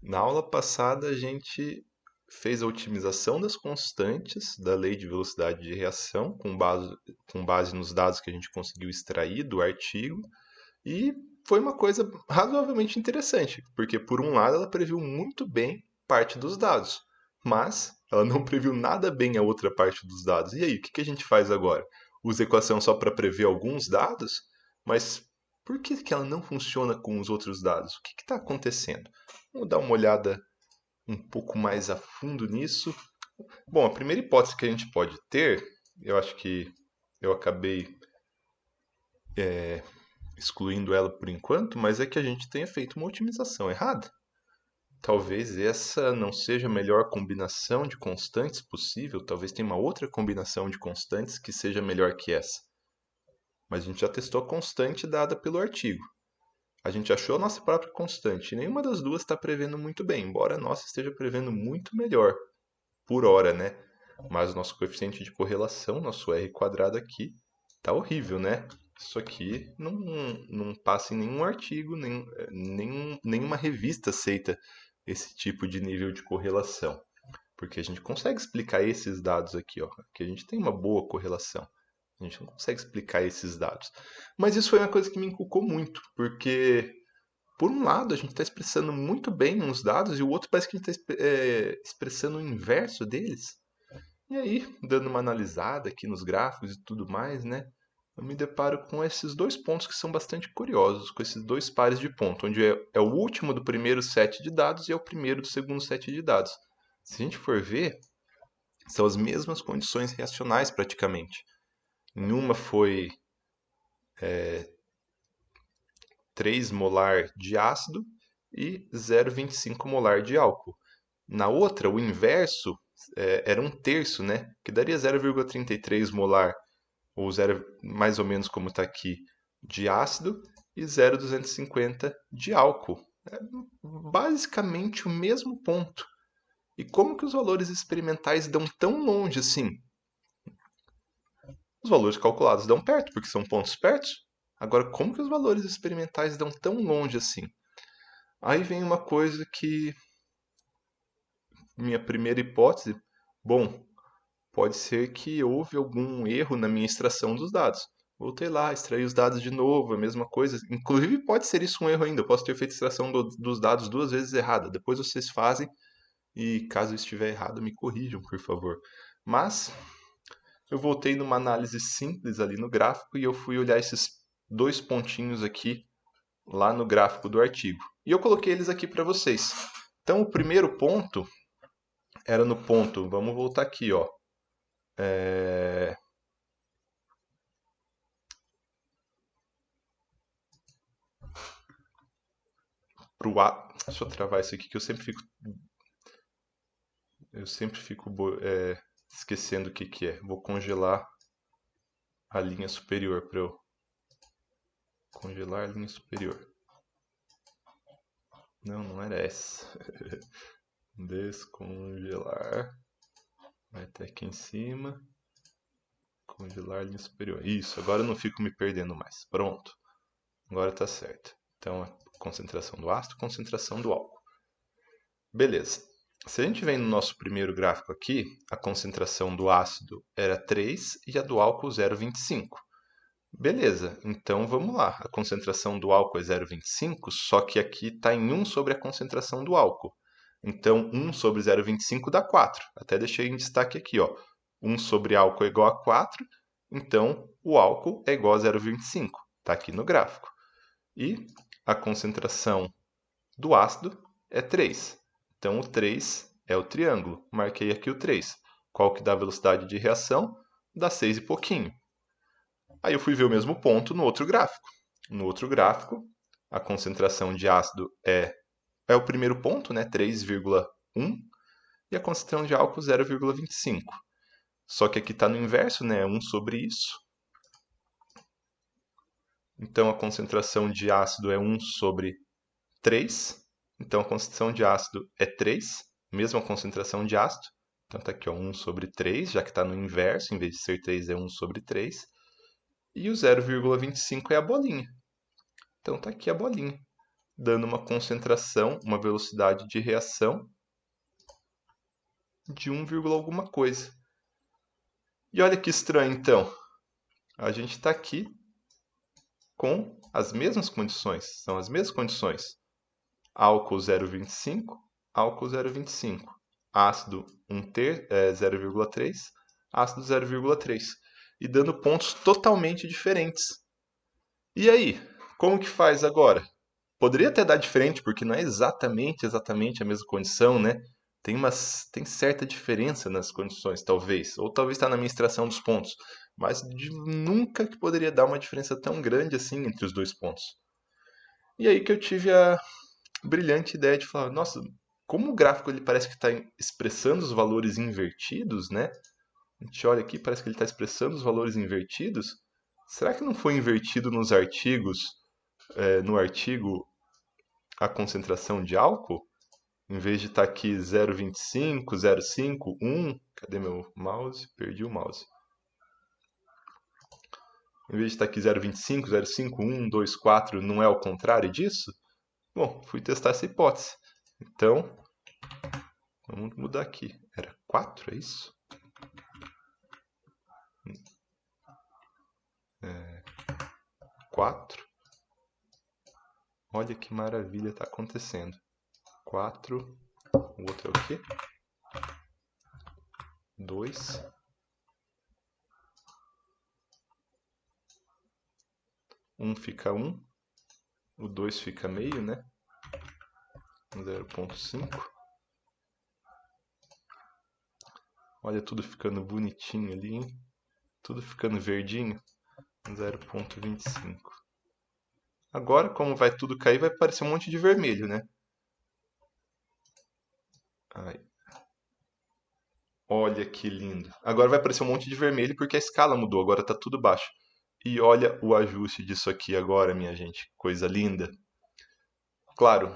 Na aula passada, a gente fez a otimização das constantes da lei de velocidade de reação, com base nos dados que a gente conseguiu extrair do artigo, e foi uma coisa razoavelmente interessante, porque, por um lado, ela previu muito bem parte dos dados, mas ela não previu nada bem a outra parte dos dados. E aí, o que a gente faz agora? Usa a equação só para prever alguns dados, mas por que ela não funciona com os outros dados? O que está acontecendo? Vamos dar uma olhada um pouco mais a fundo nisso. Bom, a primeira hipótese que a gente pode ter, eu acho que eu acabei excluindo ela por enquanto, mas é que a gente tenha feito uma otimização errada. Talvez essa não seja a melhor combinação de constantes possível, talvez tenha uma outra combinação de constantes que seja melhor que essa. Mas a gente já testou a constante dada pelo artigo. A gente achou a nossa própria constante, e nenhuma das duas está prevendo muito bem, embora a nossa esteja prevendo muito melhor por hora, né? Mas o nosso coeficiente de correlação, nosso R quadrado aqui, tá horrível, né? Isso aqui não passa em nenhum artigo, nenhuma revista aceita esse tipo de nível de correlação. Porque a gente consegue explicar esses dados aqui, ó, que a gente tem uma boa correlação. A gente não consegue explicar esses dados. Mas isso foi uma coisa que me inculcou muito, porque por um lado a gente está expressando muito bem uns dados e o outro parece que a gente está expressando o inverso deles. E aí, dando uma analisada aqui nos gráficos e tudo mais, né? Eu me deparo com esses dois pontos que são bastante curiosos, com esses dois pares de ponto, onde é o último do primeiro set de dados e é o primeiro do segundo set de dados. Se a gente for ver, são as mesmas condições reacionais praticamente. Em uma foi 3 molar de ácido e 0,25 molar de álcool. Na outra, o inverso era um terço, né? Que daria 0,33 molar, ou zero, mais ou menos como está aqui, de ácido e 0,250 de álcool. É basicamente o mesmo ponto. E como que os valores experimentais dão tão longe assim? Os valores calculados dão perto, porque são pontos perto. Agora, como que os valores experimentais dão tão longe assim? Aí vem uma coisa que minha primeira hipótese, bom, pode ser que houve algum erro na minha extração dos dados. Voltei lá, extraí os dados de novo, a mesma coisa. Inclusive, pode ser isso um erro ainda. Eu posso ter feito a extração dos dados duas vezes errada. Depois vocês fazem e, caso eu estiver errado, me corrijam, por favor. Mas eu voltei numa análise simples ali no gráfico e eu fui olhar esses dois pontinhos aqui lá no gráfico do artigo. E eu coloquei eles aqui para vocês. Então, o primeiro ponto era no ponto, vamos voltar aqui, ó. É, pro A. Deixa eu travar isso aqui que eu sempre fico esquecendo o que é. Vou congelar a linha superior para eu congelar a linha superior. Não, não era essa. Descongelar. Vai até aqui em cima. Congelar a linha superior. Isso, agora eu não fico me perdendo mais. Pronto. Agora tá certo. Então, a concentração do ácido, concentração do álcool. Beleza. Se a gente vem no nosso primeiro gráfico aqui, a concentração do ácido era 3 e a do álcool 0,25. Beleza, então vamos lá. A concentração do álcool é 0,25, só que aqui está em 1 sobre a concentração do álcool. Então, 1 sobre 0,25 dá 4. Até deixei em destaque aqui, ó. 1 sobre álcool é igual a 4, então o álcool é igual a 0,25. Está aqui no gráfico. E a concentração do ácido é 3. Então, o 3 é o triângulo. Marquei aqui o 3. Qual que dá a velocidade de reação? Dá 6 e pouquinho. Aí eu fui ver o mesmo ponto no outro gráfico. No outro gráfico, a concentração de ácido é o primeiro ponto, né, 3,1, e a concentração de álcool 0,25. Só que aqui está no inverso, né, 1 sobre isso. Então a concentração de ácido é 1 sobre 3. Então a concentração de ácido é 3, mesma concentração de ácido. Então está aqui ó, 1 sobre 3, já que está no inverso, em vez de ser 3 é 1 sobre 3. E o 0,25 é a bolinha. Então está aqui a bolinha. dando uma concentração, uma velocidade de reação de 1, alguma coisa. E olha que estranho, então. A gente está aqui com as mesmas condições. São as mesmas condições. Álcool 0,25, álcool 0,25. Ácido 0,3, ácido 0,3. E dando pontos totalmente diferentes. E aí, como que faz agora? Poderia até dar diferente, porque não é exatamente a mesma condição, né? Tem certa diferença nas condições, talvez. Ou talvez está na minha extração dos pontos. Mas nunca que poderia dar uma diferença tão grande assim entre os dois pontos. E aí que eu tive a brilhante ideia de falar, nossa, como o gráfico ele parece que está expressando os valores invertidos, né? A gente olha aqui, parece que ele está expressando os valores invertidos. Será que não foi invertido nos artigos, no artigo, a concentração de álcool? Em vez de estar aqui 0,25, 0,5, 1, cadê meu mouse? Perdi o mouse. Em vez de estar aqui 0,25, 0,5, 1, 2, 4, não é o contrário disso? Bom, fui testar essa hipótese. Então, vamos mudar aqui. Era 4, é isso? 4. Olha que maravilha está acontecendo. 4. O outro é o quê? 2. 1 fica 1. O 2 fica meio, né? 0,5. Olha tudo ficando bonitinho ali, hein? Tudo ficando verdinho. 0,25. Agora, como vai tudo cair, vai aparecer um monte de vermelho, né? Ai. Olha que lindo. Agora vai aparecer um monte de vermelho porque a escala mudou, agora está tudo baixo. E olha o ajuste disso aqui agora, minha gente. Coisa linda. Claro,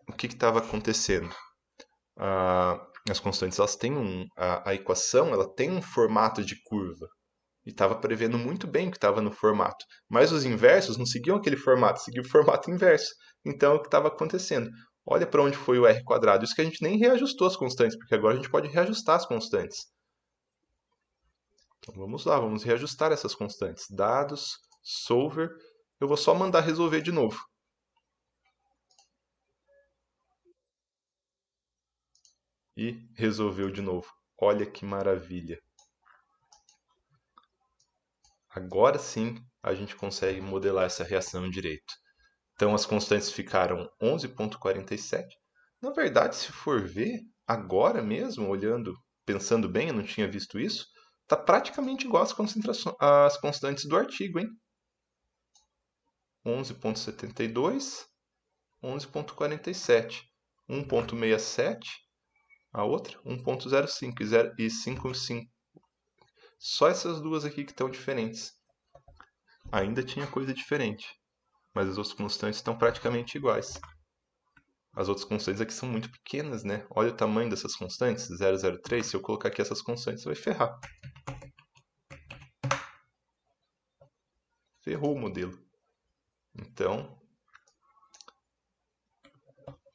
o que estava acontecendo? As constantes, elas têm a equação, ela tem um formato de curva. E estava prevendo muito bem o que estava no formato. Mas os inversos não seguiam aquele formato, seguiam o formato inverso. Então, o que estava acontecendo? Olha para onde foi o r quadrado. Isso que a gente nem reajustou as constantes, porque agora a gente pode reajustar as constantes. Então, vamos lá, vamos reajustar essas constantes. Dados, solver. Eu vou só mandar resolver de novo. E resolveu de novo. Olha que maravilha. Agora sim a gente consegue modelar essa reação direito. Então as constantes ficaram 11,47. Na verdade, se for ver, agora mesmo, olhando, pensando bem, eu não tinha visto isso, está praticamente igual às constantes do artigo, hein? 11,72, 11,47. 1,67, a outra 1,05 e 5,5. Só essas duas aqui que estão diferentes. Ainda tinha coisa diferente, mas as outras constantes estão praticamente iguais. As outras constantes aqui são muito pequenas, né? Olha o tamanho dessas constantes, 0,03. Se eu colocar aqui essas constantes, vai ferrar. Ferrou o modelo. Então,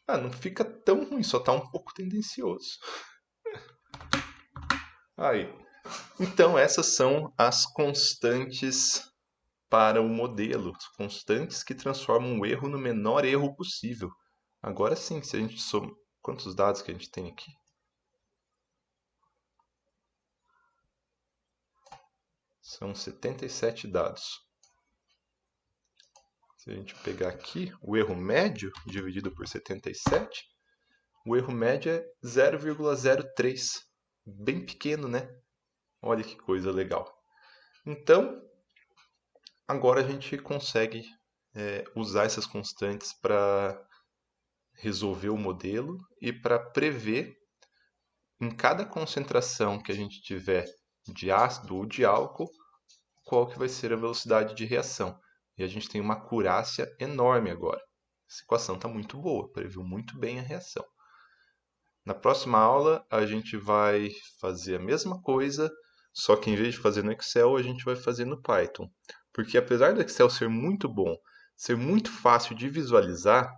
não fica tão ruim, só está um pouco tendencioso. Aí. Então, essas são as constantes para o modelo. Constantes que transformam o erro no menor erro possível. Agora sim, se a gente soma... Quantos dados que a gente tem aqui? São 77 dados. Se a gente pegar aqui o erro médio dividido por 77, o erro médio é 0,03. Bem pequeno, né? Olha que coisa legal. Então, agora a gente consegue usar essas constantes para resolver o modelo e para prever em cada concentração que a gente tiver de ácido ou de álcool, qual que vai ser a velocidade de reação. E a gente tem uma acurácia enorme agora. Essa equação está muito boa, previu muito bem a reação. Na próxima aula, a gente vai fazer a mesma coisa, só que em vez de fazer no Excel, a gente vai fazer no Python. Porque apesar do Excel ser muito bom, ser muito fácil de visualizar,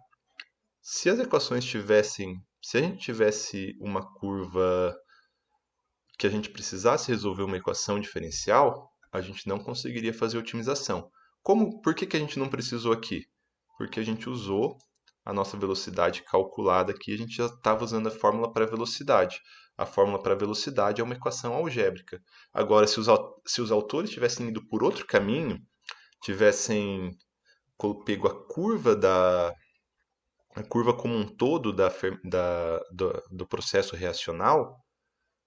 Se as equações tivessem, se a gente tivesse uma curva que a gente precisasse resolver uma equação diferencial, a gente não conseguiria fazer otimização. Por que a gente não precisou aqui? Porque a gente usou a nossa velocidade calculada aqui, a gente já estava usando a fórmula para velocidade. A fórmula para velocidade é uma equação algébrica. Agora, se os autores tivessem ido por outro caminho, tivessem pego a curva como um todo do processo reacional,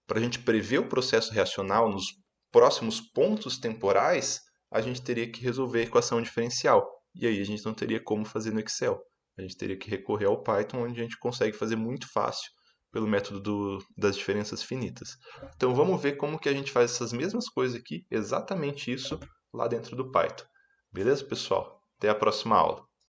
para a gente prever o processo reacional nos próximos pontos temporais, a gente teria que resolver a equação diferencial. E aí a gente não teria como fazer no Excel. A gente teria que recorrer ao Python, onde a gente consegue fazer muito fácil pelo método das diferenças finitas. Então vamos ver como que a gente faz essas mesmas coisas aqui, exatamente isso, lá dentro do Python. Beleza, pessoal? Até a próxima aula.